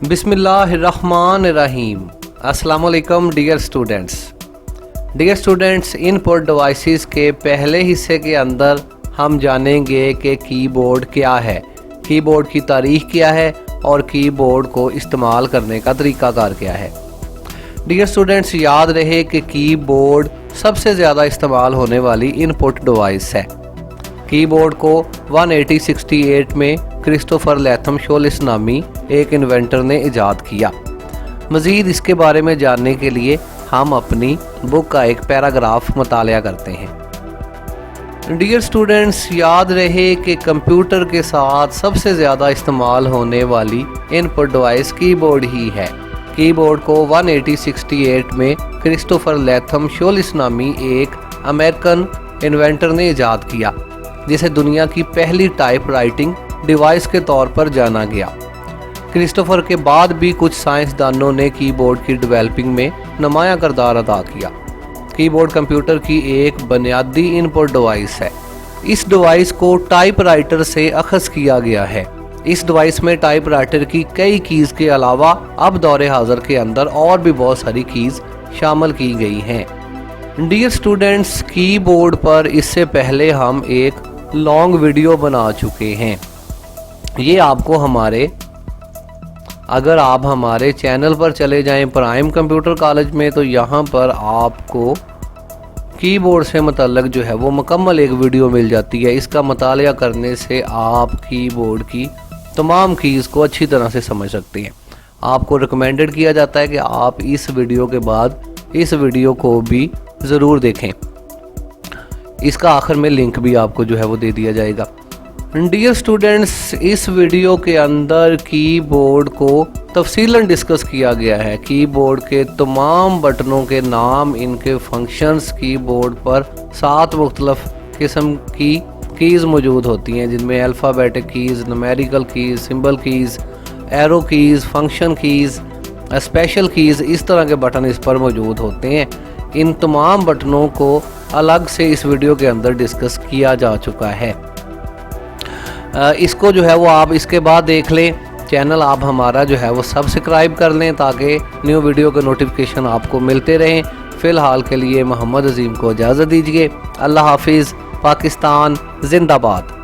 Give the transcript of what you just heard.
بسم اللہ الرحمن الرحیم۔ السلام علیکم ڈیئر اسٹوڈنٹس، ان پٹ ڈیوائسز کے پہلے حصے کے اندر ہم جانیں گے کہ کی بورڈ کیا ہے، کی بورڈ کی تاریخ کیا ہے اور کی بورڈ کو استعمال کرنے کا طریقہ کار کیا ہے۔ ڈیئر اسٹوڈنٹس، یاد رہے کہ کی بورڈ سب سے زیادہ استعمال ہونے والی ان پٹ ڈیوائس ہے۔ کی بورڈ کو 1868 میں کرسٹوفر لیتھم شولس نامی ایک انوینٹر نے ایجاد کیا۔ مزید اس کے بارے میں جاننے کے لیے ہم اپنی بک کا ایک پیراگراف مطالعہ کرتے ہیں۔ ڈیئر اسٹوڈنٹس، یاد رہے کہ کمپیوٹر کے ساتھ سب سے زیادہ استعمال ہونے والی ان پٹ ڈیوائس کی بورڈ ہی ہے۔ کی بورڈ کو 1868 میں کرسٹوفر لیتھم شولس نامی ایک امریکن انوینٹر نے ایجاد کیا، جسے دنیا کی پہلی ٹائپ رائٹنگ ڈیوائس کے طور پر جانا گیا۔ کرسٹوفر کے بعد بھی کچھ سائنسدانوں نے کی بورڈ کی ڈیولپنگ میں نمایاں کردار ادا کیا۔ کی بورڈ کمپیوٹر کی ایک بنیادی ان پٹ ڈیوائس ہے۔ اس ڈیوائس کو ٹائپ رائٹر سے اخذ کیا گیا ہے۔ اس ڈیوائس میں ٹائپ رائٹر کی کئی کیز کے علاوہ اب دور حاضر کے اندر اور بھی بہت ساری کیز شامل کی گئی ہیں۔ ڈیئر اسٹوڈنٹس، کی بورڈ پر اس سے پہلے ہم ایک لانگ ویڈیو بنا چکے ہیں۔ یہ آپ کو اگر آپ ہمارے چینل پر چلے جائیں پرائم کمپیوٹر کالج میں، تو یہاں پر آپ کو کی بورڈ سے متعلق جو ہے وہ مکمل ایک ویڈیو مل جاتی ہے۔ اس کا مطالعہ کرنے سے آپ کی بورڈ کی تمام کیز کو اچھی طرح سے سمجھ سکتے ہیں۔ آپ کو ریکمینڈڈ کیا جاتا ہے کہ آپ اس ویڈیو کے بعد اس ویڈیو کو بھی ضرور دیکھیں۔ اس کا آخر میں لنک بھی آپ کو جو ہے وہ دے دیا جائے گا۔ ڈیئر اسٹوڈنٹس، اس ویڈیو کے اندر کی بورڈ کو تفصیلاً ڈسکس کیا گیا ہے۔ کی بورڈ کے تمام بٹنوں کے نام، ان کے فنکشنز، کی بورڈ پر 7 مختلف قسم کی کیز موجود ہوتی ہیں، جن میں alphabetic keys, numerical keys, symbol keys, arrow keys, function keys, special keys, اس طرح کے بٹن اس پر موجود ہوتے ہیں۔ ان تمام بٹنوں کو الگ سے اس ویڈیو کے اندر ڈسکس کیا جا چکا ہے۔ اس کو جو ہے وہ آپ اس کے بعد دیکھ لیں۔ چینل آپ ہمارا جو ہے وہ سبسکرائب کر لیں تاکہ نیو ویڈیو کے نوٹیفیکیشن آپ کو ملتے رہیں۔ فی الحال کے لیے محمد عظیم کو اجازت دیجیے۔ اللہ حافظ۔ پاکستان زندہ باد۔